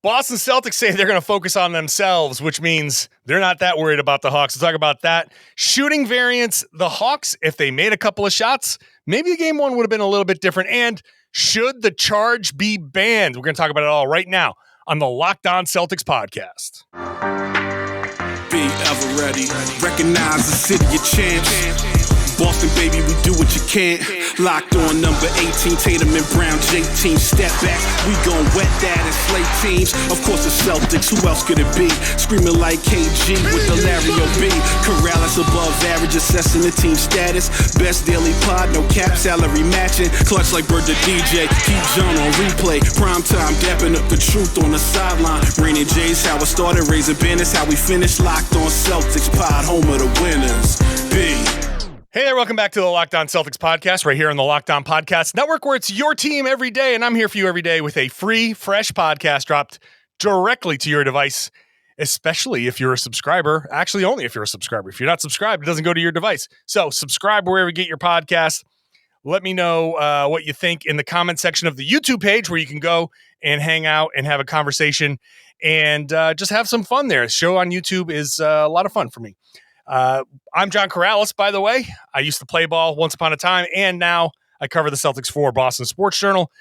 Boston Celtics say they're going to focus on themselves, which means they're not that worried about the Hawks. We'll talk about that. Shooting variance, the Hawks, if they made a couple of shots, maybe the game one would have been a little bit different. And should the charge be banned? We're going to talk about it all right now on the Locked On Celtics podcast. Be ever ready. Recognize the city of champs. Boston, baby, we do what you can't. Locked on number 18, Tatum and Brown, J-team. Step back, we gon' wet that and slay teams. Of course the Celtics, who else could it be? Screaming like KG with the Larry O.B. Karalis above average, assessing the team status. Best daily pod, no cap, salary matching. Clutch like Bird the DJ, keep John on replay. Prime time, dapping up the truth on the sideline. Raining J's, how it started, raising banners, how we finished. Locked on Celtics pod, home of the winners. B. Hey there, welcome back to the Locked On Celtics podcast right here on the Locked On Podcast Network, where it's your team every day, and I'm here for you every day with a free, fresh podcast dropped directly to your device, especially if you're a subscriber. Actually, only if you're a subscriber. If you're not subscribed, it doesn't go to your device. So subscribe wherever you get your podcast. Let me know what you think in the comment section of the YouTube page, where you can go and hang out and have a conversation and just have some fun there. The show on YouTube is a lot of fun for me. I'm John Karalis, by the way. I used to play ball once upon a time, and now I cover the Celtics for Boston Sports Journal.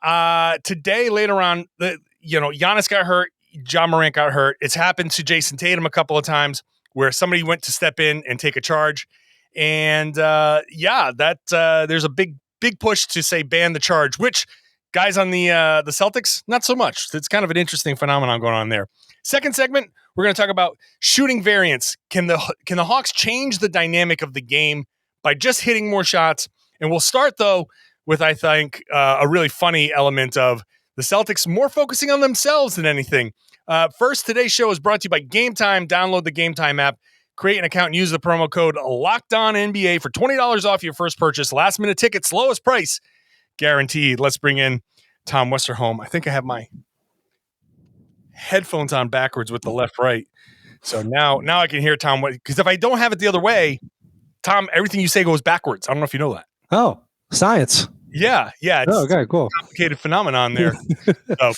Today, later on, Giannis got hurt, Morant got hurt. It's happened to Jayson Tatum a couple of times where somebody went to step in and take a charge. And there's a big push to say ban the charge, which guys on the Celtics, not so much. It's kind of an interesting phenomenon going on there. Second segment, we're going to talk about shooting variance. Can the Hawks change the dynamic of the game by just hitting more shots? And we'll start, though, with, I think, a really funny element of the Celtics more focusing on themselves than anything. First, today's show is brought to you by Gametime. Download the Gametime app, create an account, and use the promo code LOCKEDONNBA for $20 off your first purchase. Last-minute tickets, lowest price, guaranteed. Let's bring in Tom Westerholm. I think I have my headphones on backwards with the left-right. So now I can hear Tom, because if I don't have it the other way, Tom, everything you say goes backwards. I don't know if you know that. Oh, science. Yeah. It's okay, cool. A complicated phenomenon there. So,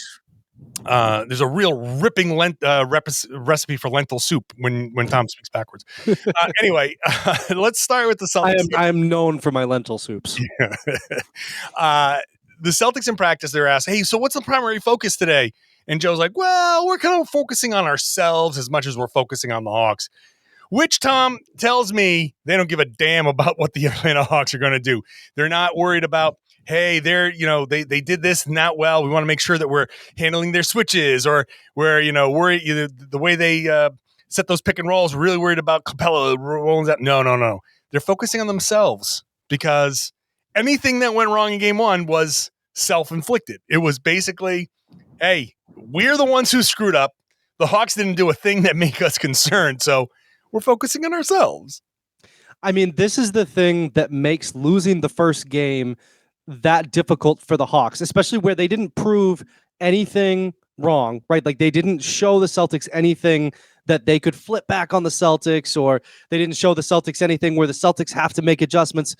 there's a real ripping recipe for lentil soup when Tom speaks backwards. Anyway, let's start with the Celtics. I am known for my lentil soups. The Celtics in practice, they're asked, hey, so what's the primary focus today? And Joe's like, well, we're kind of focusing on ourselves as much as we're focusing on the Hawks, which Tom tells me they don't give a damn about what the Atlanta Hawks are going to do. They're not worried about, hey, they did this and that well. We want to make sure that we're handling their switches, or we're, worried the way they set those pick and rolls. We're really worried about Capella rolling that. No. They're focusing on themselves, because anything that went wrong in game one was self-inflicted. It was basically, hey, we're the ones who screwed up. The Hawks didn't do a thing that made us concerned, so we're focusing on ourselves. I mean, this is the thing that makes losing the first game that difficult for the Hawks, especially where they didn't prove anything wrong, right? Like, they didn't show the Celtics anything that they could flip back on the Celtics, or they didn't show the Celtics anything where the Celtics have to make adjustments.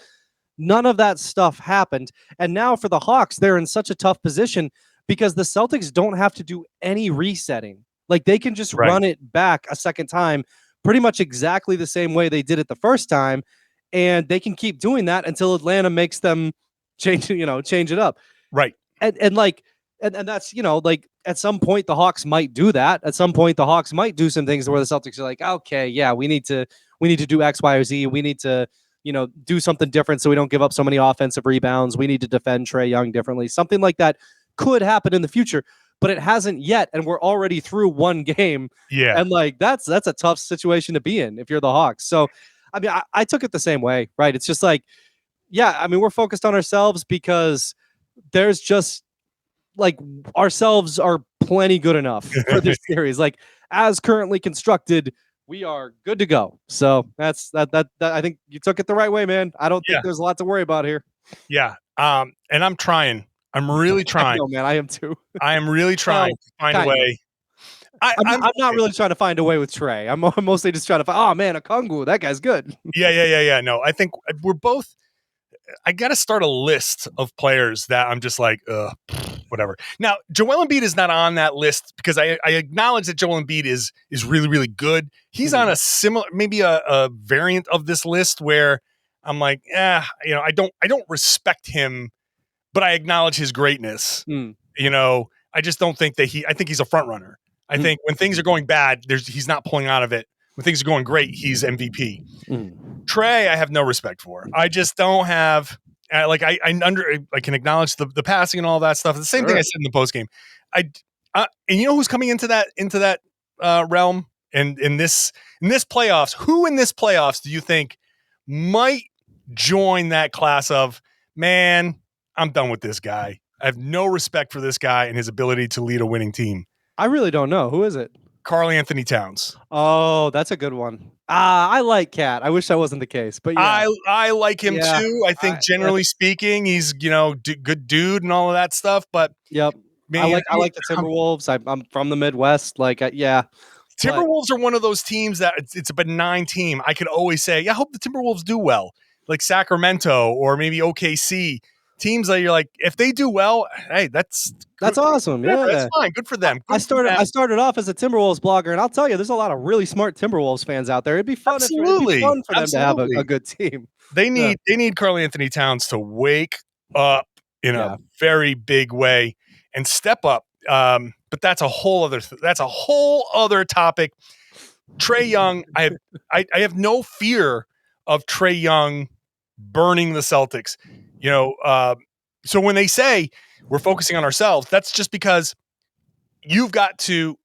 None of that stuff happened. And now for the Hawks, they're in such a tough position because the Celtics don't have to do any resetting. Like, they can just run it back a second time, pretty much exactly the same way they did it the first time. And they can keep doing that until Atlanta makes them change it up. Right. And that's, like, at some point the Hawks might do that. At some point the Hawks might do some things where the Celtics are like, okay, yeah, we need to do X, Y, or Z. We need to, do something different so we don't give up so many offensive rebounds. We need to defend Trey Young differently. Something like that could happen in the future, but it hasn't yet, and we're already through one game. Yeah. And like that's a tough situation to be in if you're the Hawks. So I mean, I took it the same way, right? It's just like, yeah, I mean, we're focused on ourselves because there's just like ourselves are plenty good enough for this series. Like, as currently constructed, we are good to go. So that's that. I think you took it the right way, man. I don't think there's a lot to worry about here. Yeah. And I'm trying. I'm really trying. I know, man. I am too. I am really trying to find a way. I'm not really trying to find a way with Trey. I'm mostly just trying to find, oh man, Okongwu, that guy's good. Yeah. No, I think we're both. I got to start a list of players that I'm just like, whatever. Now, Joel Embiid is not on that list because I acknowledge that Joel Embiid is really, really good. He's on a similar, maybe a variant of this list where I'm like, I don't respect him, but I acknowledge his greatness. I just don't think that I think he's a front runner. I think when things are going bad, he's not pulling out of it. When things are going great, he's MVP. Trey, I have no respect for. I just don't have. I can acknowledge the passing and all that stuff. The same thing I said in the post game. And you know who's coming into that realm and in this playoffs? Who in this playoffs do you think might join that class of, man, I'm done with this guy. I have no respect for this guy and his ability to lead a winning team. I really don't know. Who is it? Karl Anthony Towns. Oh, that's a good one. I like Cat. I wish that wasn't the case, but yeah. I like him too. I think generally speaking, he's good dude and all of that stuff. But yep, man, I like the Timberwolves. I'm from the Midwest. Timberwolves are one of those teams that it's a benign team. I could always say, I hope the Timberwolves do well, like Sacramento or maybe OKC. Teams that you're like, if they do well, hey, that's awesome. Yeah, that's fine. Good for them. I started off as a Timberwolves blogger, and I'll tell you, there's a lot of really smart Timberwolves fans out there. It'd be fun. It'd be fun for them to have a good team. They need Karl Anthony Towns to wake up in a very big way and step up. But that's a whole other topic. Trey Young, I have no fear of Trey Young burning the Celtics. So when they say we're focusing on ourselves, that's just because you've got to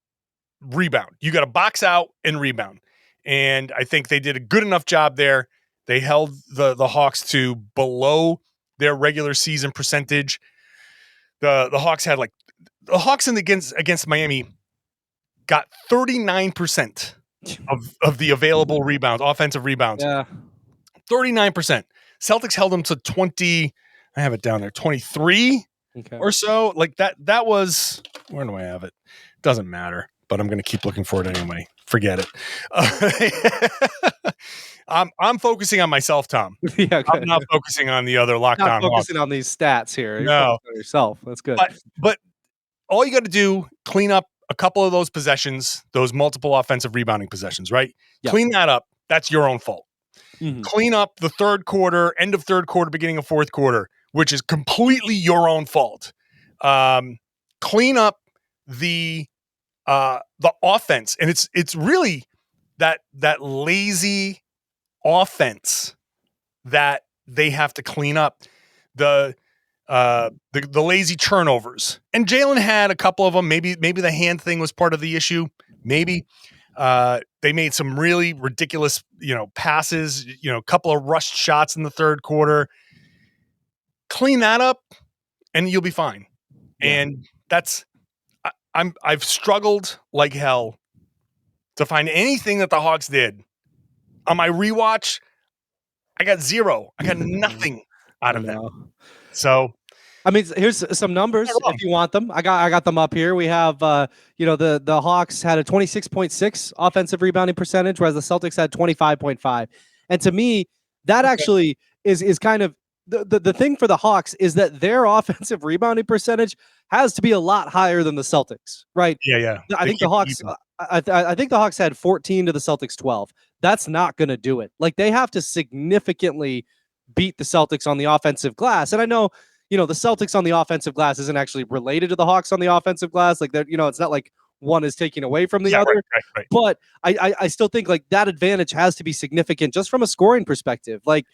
rebound. You got to box out and rebound. And I think they did a good enough job there. They held the Hawks to below their regular season percentage. The Hawks had against Miami got 39% of the available rebounds, offensive rebounds. Yeah. 39%. Celtics held them to 20. I have it down there, 23 or so. Like that was, where do I have it? Doesn't matter, but I'm going to keep looking for it anyway. Forget it. I'm focusing on myself, Tom. Yeah, I'm not focusing on the other lockdown. Not focusing on these stats here. You're no, on yourself. That's good. But all you got to do, clean up a couple of those possessions, those multiple offensive rebounding possessions, right? Yep. Clean that up. That's your own fault. Clean up the third quarter, end of third quarter, beginning of fourth quarter, which is completely your own fault. Clean up the offense, and it's really that lazy offense that they have to clean up. The lazy turnovers, and Jaylen had a couple of them. Maybe the hand thing was part of the issue. Maybe. They made some really ridiculous, passes, a couple of rushed shots in the third quarter. Clean that up and you'll be fine. Yeah. And I've struggled like hell to find anything that the Hawks did. On my rewatch, I got zero. I got nothing out of that. So, I mean, here's some numbers if you want them. I got them up here. We have, the Hawks had a 26.6 offensive rebounding percentage, whereas the Celtics had 25.5. And to me, that actually is kind of the thing for the Hawks is that their offensive rebounding percentage has to be a lot higher than the Celtics, right? Yeah. I think the Hawks. I think the Hawks had 14 to the Celtics 12. That's not going to do it. Like they have to significantly beat the Celtics on the offensive glass, and I know. The Celtics on the offensive glass isn't actually related to the Hawks on the offensive glass. Like that, it's not like one is taking away from the other. Right. But I still think like that advantage has to be significant just from a scoring perspective. Like,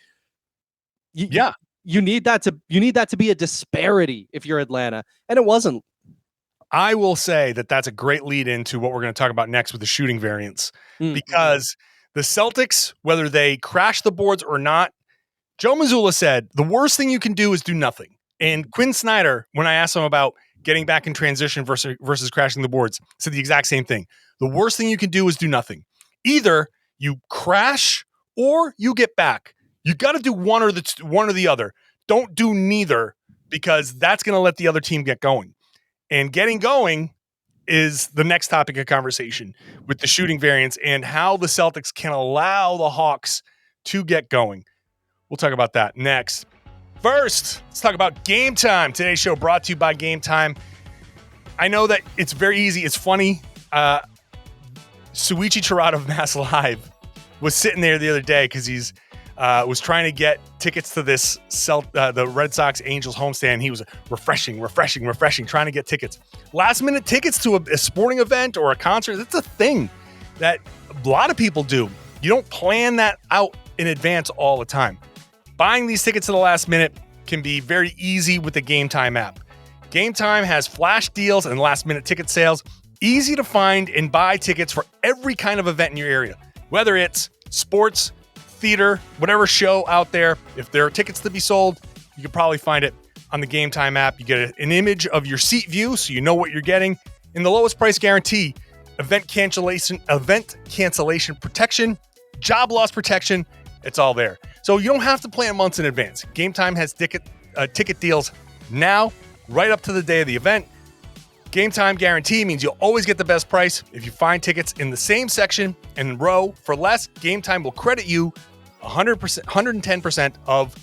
you need that to be a disparity if you're Atlanta, and it wasn't. I will say that that's a great lead into what we're going to talk about next with the shooting variance, because the Celtics, whether they crash the boards or not, Joe Mazzulla said the worst thing you can do is do nothing. And Quinn Snyder, when I asked him about getting back in transition versus crashing the boards, said the exact same thing. The worst thing you can do is do nothing. Either you crash or you get back. You got to do one or the other. Don't do neither, because that's going to let the other team get going. And getting going is the next topic of conversation with the shooting variance and how the Celtics can allow the Hawks to get going. We'll talk about that next. First, let's talk about Gametime. Today's show brought to you by Gametime. I know that it's very easy. It's funny. Suichi Chirata of Mass Live was sitting there the other day because he's was trying to get tickets to this the Red Sox Angels homestand. He was refreshing, trying to get tickets. Last minute tickets to a sporting event or a concert. It's a thing that a lot of people do. You don't plan that out in advance all the time. Buying these tickets to the last minute can be very easy with the Gametime app. Gametime has flash deals and last minute ticket sales. Easy to find and buy tickets for every kind of event in your area. Whether it's sports, theater, whatever show out there, if there are tickets to be sold, you can probably find it on the Gametime app. You get an image of your seat view so you know what you're getting. And the lowest price guarantee, event cancellation protection, job loss protection, it's all there. So you don't have to plan months in advance. Gametime has ticket deals now, right up to the day of the event. Gametime guarantee means you'll always get the best price. If you find tickets in the same section and row for less, Gametime will credit you 100%, 110% of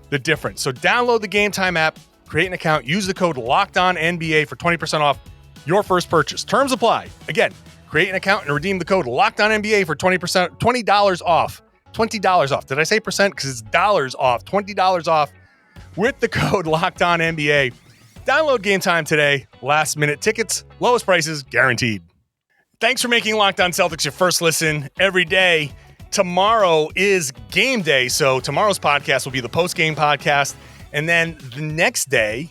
the difference. So download the Gametime app, create an account, use the code LOCKEDONNBA for 20% off your first purchase. Terms apply. Again, create an account and redeem the code LOCKEDONNBA for $20 off. $20 off. Did I say percent? Because it's dollars off. $20 off with the code LOCKEDONNBA. Download Gametime today. Last minute tickets, lowest prices guaranteed. Thanks for making Locked On Celtics your first listen every day. Tomorrow is game day, so tomorrow's podcast will be the post-game podcast. And then the next day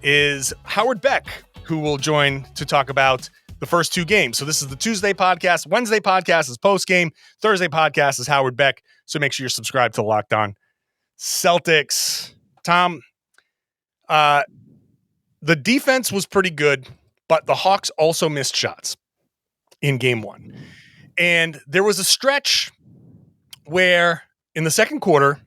is Howard Beck, who will join to talk about the first two games. So this is the Tuesday podcast. Wednesday podcast is post-game. Thursday podcast is Howard Beck. So make sure you're subscribed to Locked On Celtics. Tom, the defense was pretty good, but the Hawks also missed shots in game one. And there was a stretch where in the second quarter,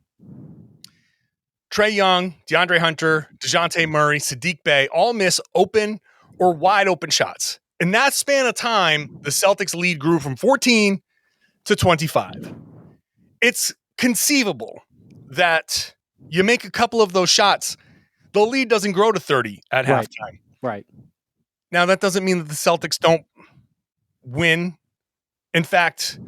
Trey Young, DeAndre Hunter, DeJounte Murray, Sadiq Bey all miss open or wide open shots. In that span of time, the Celtics lead grew from 14 to 25. It's conceivable that you make a couple of those shots, the lead doesn't grow to 30 at halftime. Right. Now, that doesn't mean that the Celtics don't win. In fact,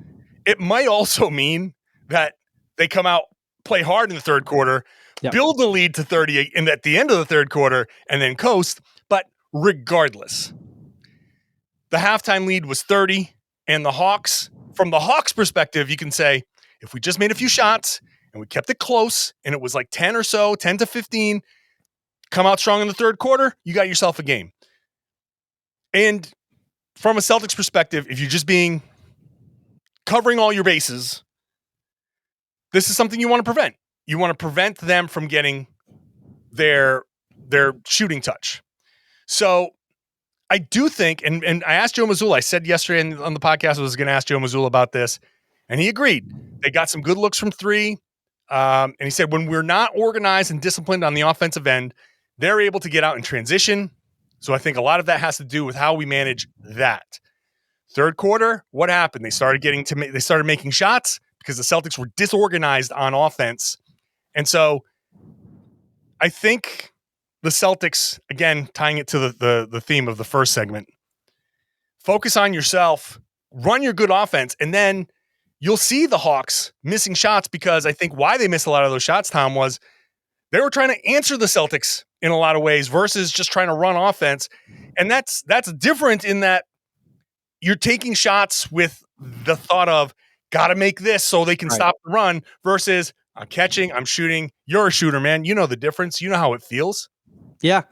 it might also mean that they come out, play hard in the third quarter, build the lead to 30 and at the end of the third quarter, and then coast. But regardless, the halftime lead was 30, and the Hawks, from the Hawks' perspective, you can say, if we just made a few shots and we kept it close, and it was like 10 or so, 10 to 15, come out strong in the third quarter, you got yourself a game. And from a Celtics perspective, if you're just covering all your bases, this is something you want to prevent. You want to prevent them from getting their shooting touch. So I do think, and I asked Joe Mazzulla, I said yesterday on the podcast I was going to ask Joe Mazzulla about this, and he agreed. They got some good looks from three. And he said, when we're not organized and disciplined on the offensive end, they're able to get out in transition. So I think a lot of that has to do with how we manage that. Third quarter, what happened? They started making shots because the Celtics were disorganized on offense. And so I think the Celtics, again, tying it to the theme of the first segment, focus on yourself, run your good offense, and then you'll see the Hawks missing shots, because I think why they missed a lot of those shots, Tom, was they were trying to answer the Celtics in a lot of ways versus just trying to run offense. And that's different in that you're taking shots with the thought of, got to make this so they can stop the run, versus I'm catching, I'm shooting. You're a shooter, man. You know the difference. You know how it feels. Yeah.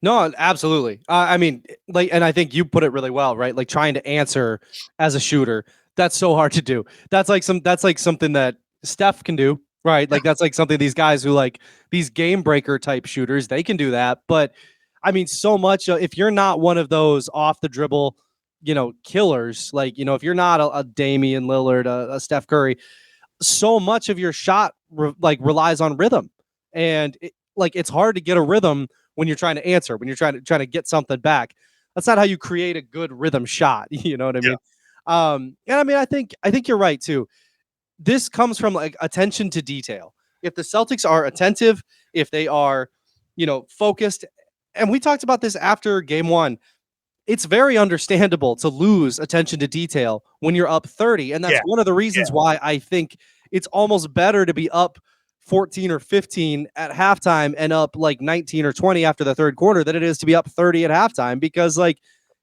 No, absolutely. I mean, and I think you put it really well, right? Like trying to answer as a shooter, that's so hard to do. That's like something that Steph can do, right? Like that's like something these guys who like these game breaker type shooters, they can do that. But I mean, so much if you're not one of those off the dribble, killers, like, if you're not a Damian Lillard, a Steph Curry, so much of your shot relies on rhythm. And it's hard to get a rhythm when you're trying to answer, when you're trying to get something back. That's not how you create a good rhythm shot. You know what I mean? And I mean, I think you're right too. This comes from like attention to detail. If the Celtics are attentive, if they are, focused, and we talked about this after game one, it's very understandable to lose attention to detail when you're up 30. And that's one of the reasons why I think it's almost better to be up 14 or 15 at halftime and up like 19 or 20 after the third quarter than it is to be up 30 at halftime, because like,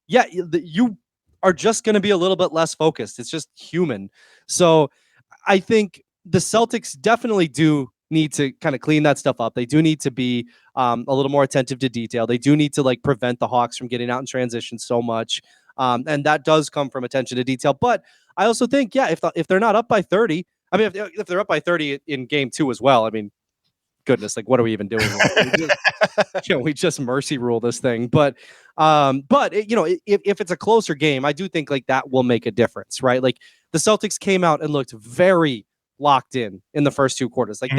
yeah, you are just going to be a little bit less focused. It's just human. So I think the Celtics definitely do need to kind of clean that stuff up. They do need to be a little more attentive to detail. They do need to like prevent the Hawks from getting out in transition so much. And that does come from attention to detail. But I also think, yeah, if they're not up by 30, I mean, if they're up by 30 in game 2 as well, I mean, goodness, like what are we even doing? We just mercy rule this thing. But if it's a closer game, I do think like that will make a difference, right? Like the Celtics came out and looked very locked in the first 2 quarters. Like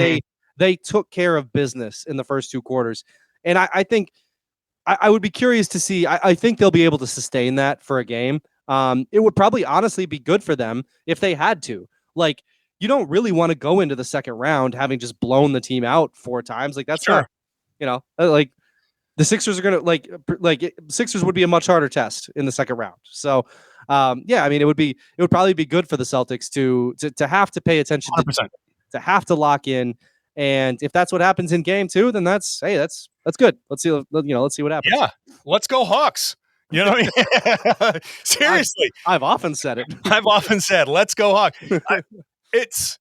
they took care of business in the first 2 quarters. And I think I would be curious to see, I think they'll be able to sustain that for a game. It would probably honestly be good for them if they had to. Like, you don't really want to go into the second round having just blown the team out 4 times. Like that's not, like the Sixers are going to Sixers would be a much harder test in the second round. So, I mean, it would probably be good for the Celtics to have to pay attention, to have to lock in. And if that's what happens in game 2, then that's good. Let's see what happens. Yeah. Let's go Hawks. You know what I mean? Seriously. I've often said it. I've often said, let's go Hawks. It's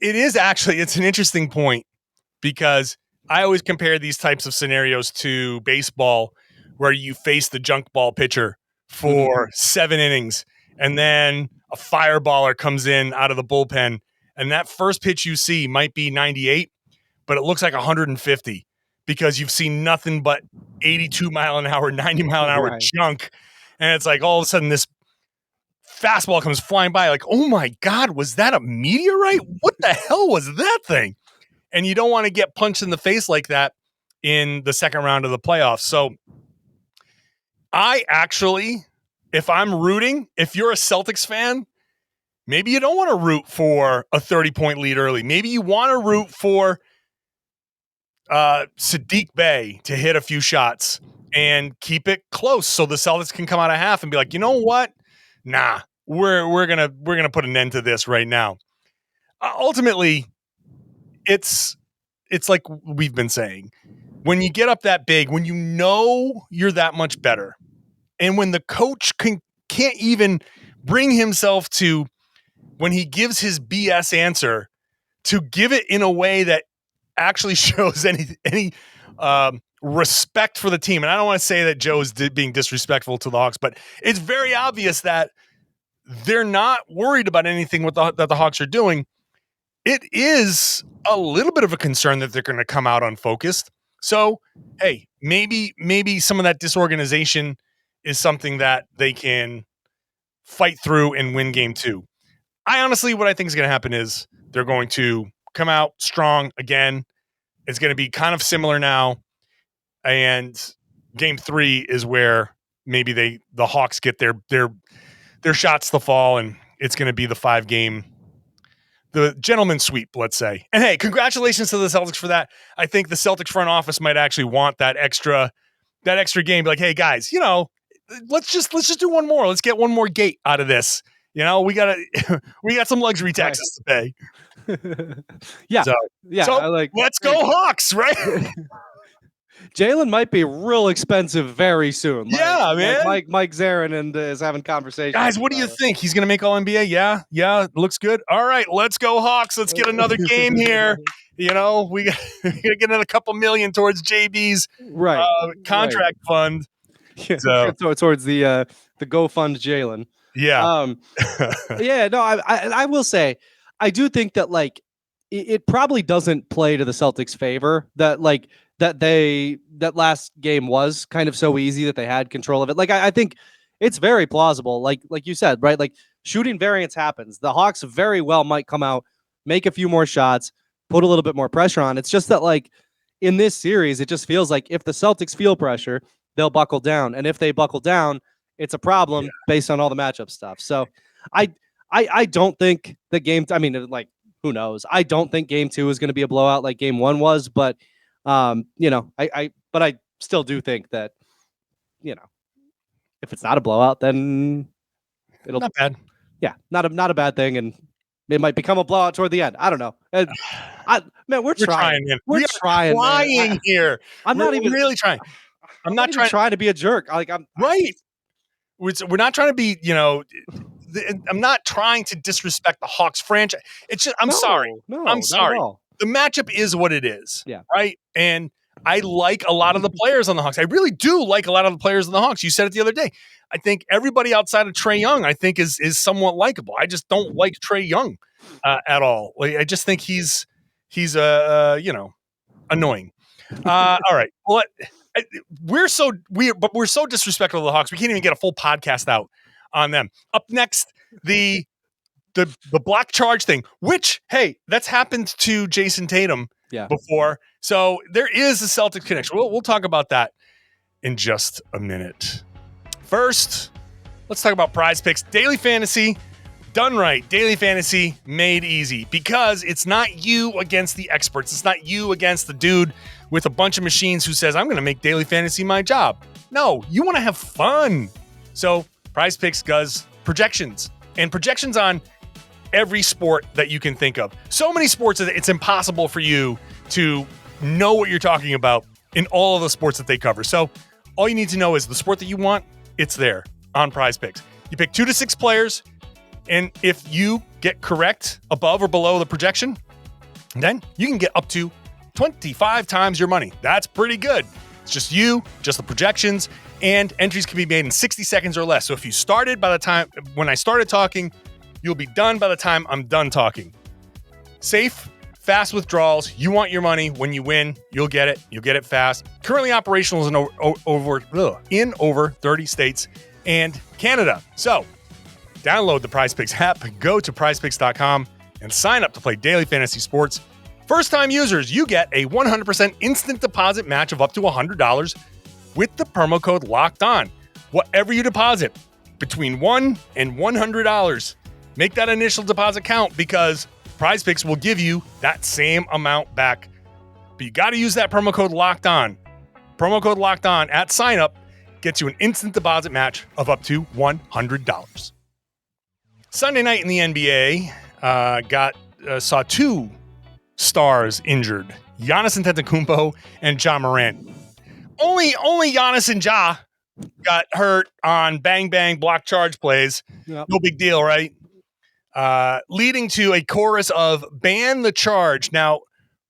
an interesting point, because I always compare these types of scenarios to baseball, where you face the junk ball pitcher for 7 innings, and then a fireballer comes in out of the bullpen, and that first pitch you see might be 98, but it looks like 150 because you've seen nothing but 82 mile an hour, 90 mile an hour junk. And it's like all of a sudden this fastball comes flying by, like, oh my God, was that a meteorite? What the hell was that thing? And you don't want to get punched in the face like that in the second round of the playoffs. So I actually, if I'm rooting, if you're a Celtics fan, maybe you don't want to root for a 30-point lead early. Maybe you want to root for Sadiq Bey to hit a few shots and keep it close so the Celtics can come out of half and be like, you know what? Nah, we're gonna put an end to this right now. Ultimately, it's like we've been saying, when you get up that big, when you know you're that much better, and when the coach can't even bring himself to, when he gives his BS answer, to give it in a way that actually shows any respect for the team. And I don't want to say that Joe is being disrespectful to the Hawks, but it's very obvious that they're not worried about anything that the Hawks are doing. It is a little bit of a concern that they're going to come out unfocused. So, hey, maybe some of that disorganization is something that they can fight through and win game 2. What I think is going to happen is they're going to come out strong again. It's going to be kind of similar now. And game 3 is where maybe the Hawks get their shots to fall, and it's going to be the gentleman's sweep, let's say. And hey, congratulations to the Celtics for that. I think the Celtics front office might actually want that extra game. Be like, hey guys, let's just do one more. Let's get one more gate out of this. We got some luxury taxes to pay. Yeah. So let's go Hawks, right? Jaylen might be real expensive very soon. Man. Mike Zarin is having conversations. Guys, what do you think? He's going to make All-NBA? Yeah, looks good. All right, let's go Hawks. Let's get another game here. We got to get another couple million towards JB's contract fund. Yeah, so towards the Go Fund Jaylen. Yeah. I will say, I do think that like it probably doesn't play to the Celtics' favor that that last game was kind of so easy that they had control of it. Like I think it's very plausible, like you said, right? Like shooting variance happens. The Hawks very well might come out, make a few more shots, put a little bit more pressure on. It's just that like in this series, it just feels like if the Celtics feel pressure, they'll buckle down. And if they buckle down, it's a problem based on all the matchup stuff. So I don't think the game, who knows? I don't think game 2 is going to be a blowout like game 1 was, but I still do think that, If it's not a blowout, then it'll Not bad. Yeah, not a bad thing, and it might become a blowout toward the end. I don't know. Man, we're trying. Man. We're We are trying, man. here. I'm We're not even really trying. I'm not even trying to be a jerk. I'm right. We're not trying to be, I'm not trying to disrespect the Hawks franchise. It's just, I'm sorry. No, I'm not sorry. at all. The matchup is what it is. Yeah. Right. And I like a lot of the players on the Hawks. I really do like a lot of the players on the Hawks. You said it the other day. I think everybody outside of Trey Young, I think is somewhat likable. I just don't like Trey Young at all. Like, I just think he's annoying. All right. Well, we're so disrespectful of the Hawks. We can't even get a full podcast out on them. Up next, the block charge thing, which, hey, that's happened to Jayson Tatum before. So there is a Celtics connection. We'll talk about that in just a minute. First, let's talk about PrizePicks. Daily fantasy done right. Daily fantasy made easy, because it's not you against the experts. It's not you against the dude with a bunch of machines who says, I'm going to make daily fantasy my job. No, you want to have fun. So PrizePicks does projections, and projections on every sport that you can think of. So many sports that it's impossible for you to know what you're talking about in all of the sports that they cover. So all you need to know is the sport that you want, it's there on PrizePicks. You pick 2 to 6 players, and if you get correct above or below the projection, then you can get up to 25 times your money. That's pretty good. It's just you, just the projections, and entries can be made in 60 seconds or less. So if you started by the time when I started talking, you'll be done by the time I'm done talking. Safe, fast withdrawals. You want your money. When you win, you'll get it. You'll get it fast. Currently operational in over 30 states and Canada. So download the PrizePicks app, go to prizepicks.com, and sign up to play daily fantasy sports. First-time users, you get a 100% instant deposit match of up to $100 with the promo code LOCKEDON. Whatever you deposit, between $1 and $100, make that initial deposit count, because PrizePicks will give you that same amount back. But you got to use that promo code LOCKEDON. Promo code LOCKEDON at sign up gets you an instant deposit match of up to $100. Sunday night in the NBA saw 2 stars injured: Giannis Antetokounmpo and Ja Morant. Only Giannis and Ja got hurt on bang block charge plays. Yep. No big deal, right? Leading to a chorus of ban the charge. Now,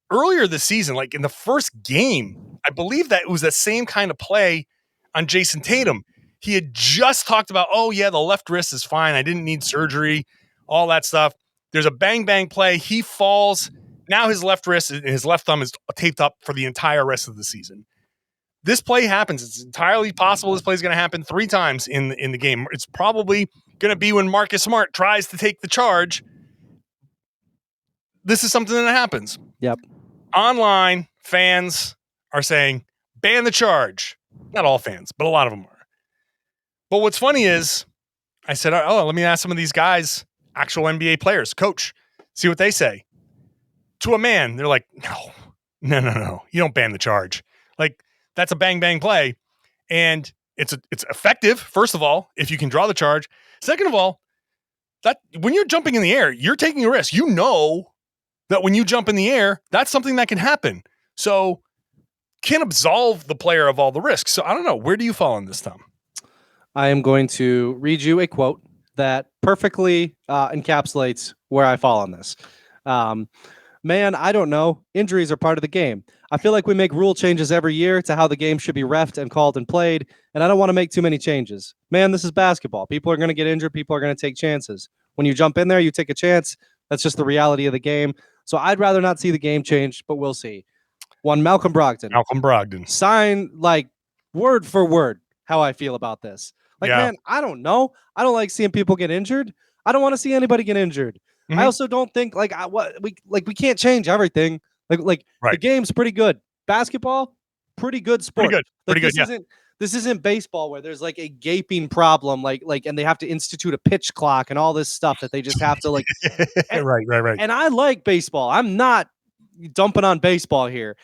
earlier this season, like in the first game, I believe that it was the same kind of play on Jayson Tatum. He had just talked about, oh yeah, the left wrist is fine. I didn't need surgery, all that stuff. There's a bang play. He falls. Now his left wrist and his left thumb is taped up for the entire rest of the season. This play happens. It's entirely possible this play is going to happen 3 times in the game. It's probably going to be when Marcus Smart tries to take the charge. This is something that happens. Yep. Online fans are saying, ban the charge. Not all fans, but a lot of them are. But what's funny is, I said, oh, let me ask some of these guys, actual NBA players, coach, see what they say. To a man, they're like, no. You don't ban the charge. Like, that's a bang play. And it's effective, first of all, if you can draw the charge. Second of all, that when you're jumping in the air, you're taking a risk. You know that when you jump in the air, that's something that can happen. So can absolve the player of all the risks. So I don't know. Where do you fall on this, Tom? I am going to read you a quote that perfectly encapsulates where I fall on this. Man, I don't know. Injuries are part of the game. I feel like we make rule changes every year to how the game should be reffed and called and played, and I don't want to make too many changes. Man, this is basketball. People are going to get injured. People are going to take chances. When you jump in there, you take a chance. That's just the reality of the game. So I'd rather not see the game change, but we'll see. One, Malcolm Brogdon. Sign, like, word for word how I feel about this. Man, I don't know. I don't like seeing people get injured. I don't want to see anybody get injured. Mm-hmm. I also don't think we can't change everything. Right. The game's pretty good. Basketball, pretty good sport. Pretty good. This isn't baseball where there's like a gaping problem, and they have to institute a pitch clock and all this stuff that they just have to like. Right. And I like baseball. I'm not dumping on baseball here,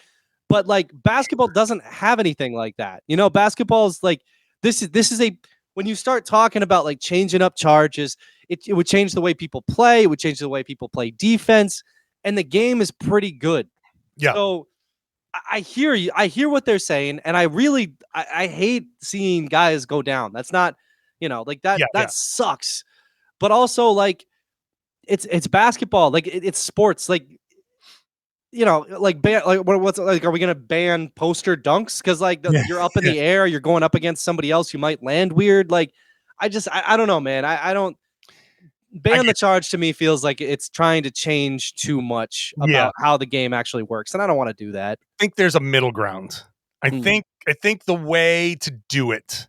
but like basketball doesn't have anything like that. Basketball is like this is when you start talking about like changing up charges, it would change the way people play. It would change the way people play defense. And the game is pretty good. Yeah. So I hear you. I hear what they're saying. And I hate seeing guys go down. That's not, like that, that sucks. But also like it's basketball. Like it's sports. Like, like what's like, are we going to ban poster dunks? Cause like you're up in the air, you're going up against somebody else. You might land weird. Like I don't know, man. I don't ban the charge to me feels like it's trying to change too much about how the game actually works. And I don't want to do that. I think there's a middle ground. I think the way to do it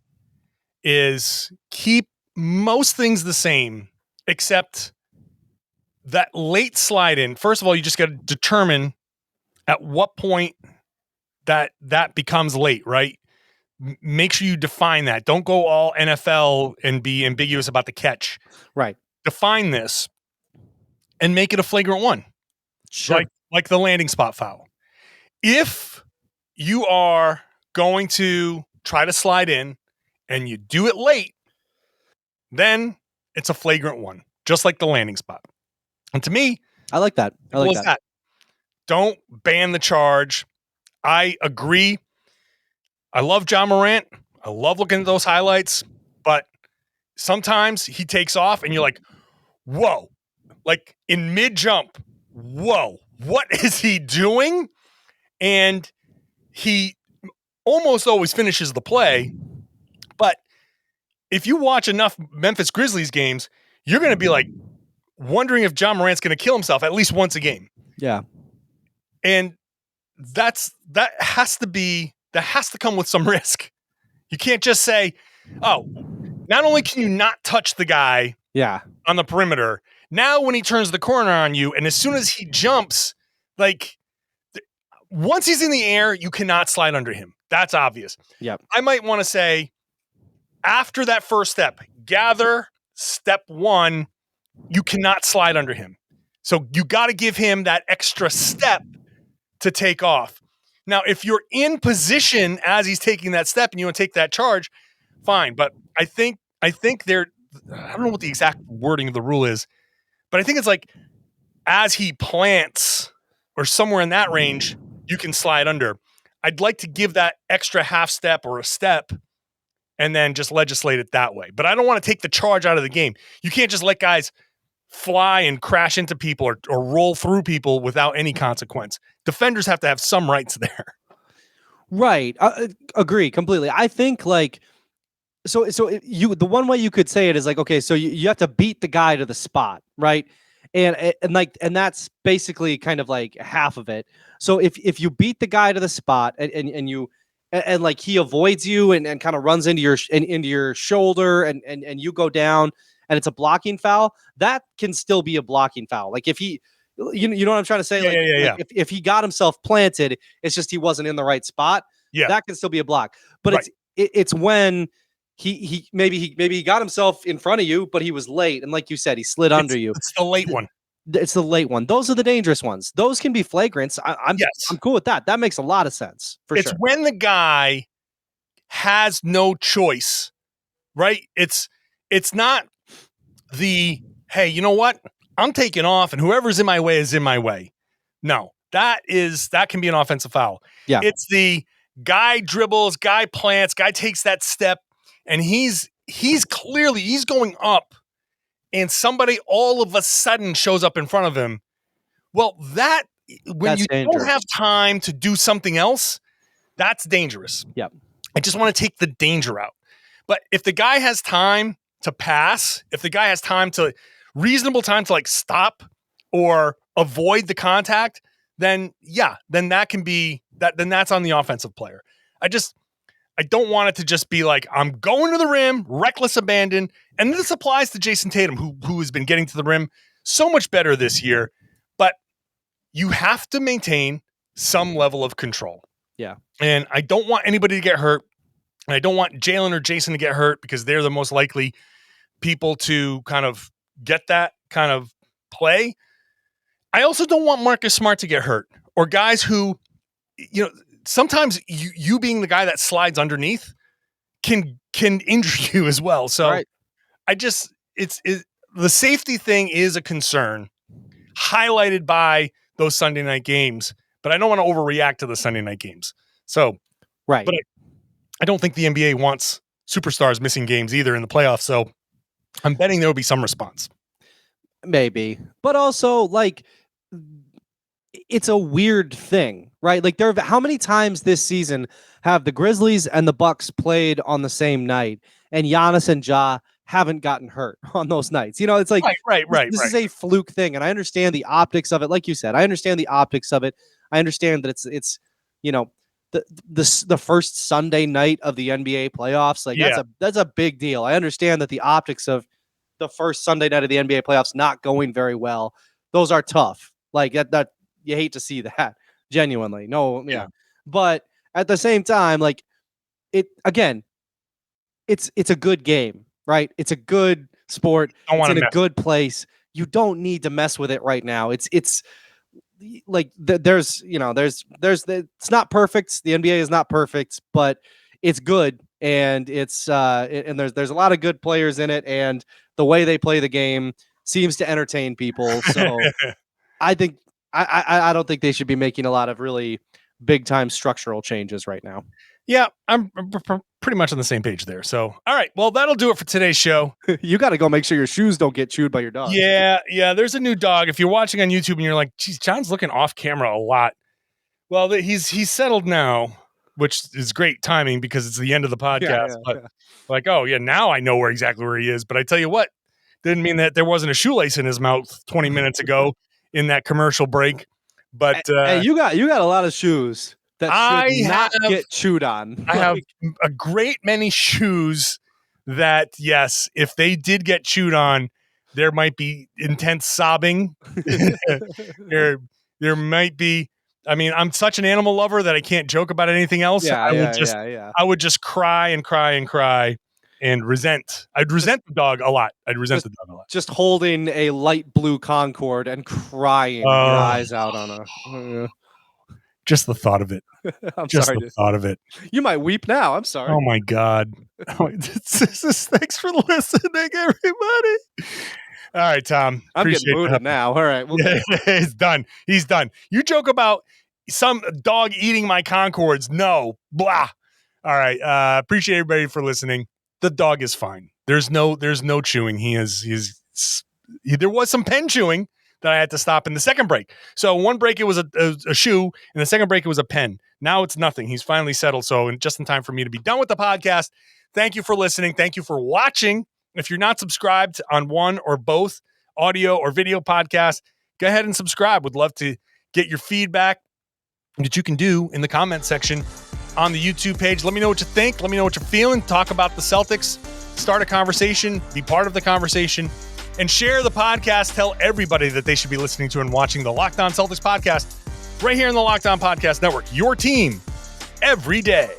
is keep most things the same, except that late slide in. First of all, you just got to determine at what point that becomes late, right? Make sure you define that. Don't go all NFL and be ambiguous about the catch. Right. Define this and make it a flagrant one. Sure. Like the landing spot foul. If you are going to try to slide in and you do it late, then it's a flagrant one, just like the landing spot. And to me, I like that. I like that. Don't ban the charge. I agree. I love John Morant. I love looking at those highlights, but sometimes he takes off and you're like, whoa, like in mid jump, whoa, what is he doing? And he almost always finishes the play. But if you watch enough Memphis Grizzlies games, you're going to be like wondering if John Morant's going to kill himself at least once a game. Yeah. And that has to come with some risk. You can't just say, oh, not only can you not touch the guy on the perimeter, now when he turns the corner on you, and as soon as he jumps, like once he's in the air, you cannot slide under him. That's obvious. Yep. I might want to say after that first step, gather step one, you cannot slide under him. So you got to give him that extra step to take off. Now, if you're in position as he's taking that step and you want to take that charge, fine. But I think I don't know what the exact wording of the rule is, but I think it's like as he plants or somewhere in that range, you can slide under. I'd like to give that extra half step or a step and then just legislate it that way. But I don't want to take the charge out of the game. You can't just let guys fly and crash into people or roll through people without any consequence. Defenders have to have some rights there. Right. Agree completely. I think like, the one way you could say it is like, okay, so you have to beat the guy to the spot, right? And that's basically kind of like half of it. So if you beat the guy to the spot and you like he avoids you and kind of runs into your shoulder and you go down and it's a blocking foul, that can still be a blocking foul. Like if he, you know what I'm trying to say? Like if he got himself planted, it's just he wasn't in the right spot. Yeah, that can still be a block. But it's when he maybe got himself in front of you, but he was late, and like you said, he slid under you. It's the late one. It's the late one. Those are the dangerous ones. Those can be flagrants. I'm cool with that. That makes a lot of sense. It's when the guy has no choice, right? It's not the, hey, you know what? I'm taking off and whoever's in my way is in my way. No, that can be an offensive foul. Yeah. It's the guy dribbles, guy plants, guy takes that step and he's going up and somebody all of a sudden shows up in front of him. Well, that's dangerous. Don't have time to do something else, that's dangerous. Yeah. I just want to take the danger out. But if the guy has time to pass, if the guy has reasonable time to like stop or avoid the contact, then that can be that. Then that's on the offensive player. I don't want it to just be like, I'm going to the rim, reckless abandon. And this applies to Jayson Tatum, who has been getting to the rim so much better this year. But you have to maintain some level of control. Yeah. And I don't want anybody to get hurt. And I don't want Jaylen or Jayson to get hurt because they're the most likely people to kind of get that kind of play. I also don't want Marcus Smart to get hurt or guys who, sometimes you being the guy that slides underneath can injure you as well. So Right. the safety thing is a concern, highlighted by those Sunday night games. But I don't want to overreact to the Sunday night games. So, Right. But I don't think the NBA wants superstars missing games either in the playoffs. So I'm betting there will be some response. Maybe, but also like it's a weird thing, right? Like how many times this season have the Grizzlies and the Bucks played on the same night, and Giannis and Ja haven't gotten hurt on those nights? It's like this is a fluke thing, and I understand the optics of it. Like you said, I understand the optics of it. I understand that it's the first Sunday night of the NBA playoffs. Like that's a big deal. I understand that the optics of the first Sunday night of the NBA playoffs not going very well, those are tough. Like that you hate to see that, genuinely. No, yeah. But at the same time, like it's a good game, right? It's a good sport. It's in a good place. You don't need to mess with it right now. It's like there's it's not perfect. The NBA is not perfect, but it's good, and it's and there's a lot of good players in it, and the way they play the game seems to entertain people. So I think I don't think they should be making a lot of really big time structural changes right now. Yeah, I'm pretty much on the same page there. So, all right, well, that'll do it for today's show. You got to go make sure your shoes don't get chewed by your dog. Yeah. There's a new dog. If you're watching on YouTube and you're like, geez, John's looking off camera a lot. Well, he's settled now, which is great timing because it's the end of the podcast. Like, oh yeah, now I know exactly where he is. But I tell you what, didn't mean that there wasn't a shoelace in his mouth 20 minutes ago in that commercial break. But hey, you got a lot of shoes that should not get chewed on. I have a great many shoes that, yes, if they did get chewed on, there might be intense sobbing. there might be. I mean, I'm such an animal lover that I can't joke about anything else. I would just cry and cry and cry and resent. I'd resent the dog a lot. Just holding a light blue Concorde and crying your eyes out on a. Just the thought of it. Thought of it. You might weep now. I'm sorry. Oh my God. Thanks for listening, everybody. All right, Tom. I'm getting booted now. All right. He's done. You joke about some dog eating my Concords. No. Blah. All right. Appreciate everybody for listening. The dog is fine. There's no chewing. There was some pen chewing that I had to stop in the second break. So one break, it was a shoe, and the second break, it was a pen. Now it's nothing. He's finally settled. So just in time for me to be done with the podcast. Thank you for listening. Thank you for watching. If you're not subscribed on one or both audio or video podcasts, go ahead and subscribe. Would love to get your feedback that you can do in the comment section on the YouTube page. Let me know what you think. Let me know what you're feeling. Talk about the Celtics. Start a conversation. Be part of the conversation. And share the podcast. Tell everybody that they should be listening to and watching the Locked On Celtics podcast right here in the Locked On Podcast Network. Your team every day.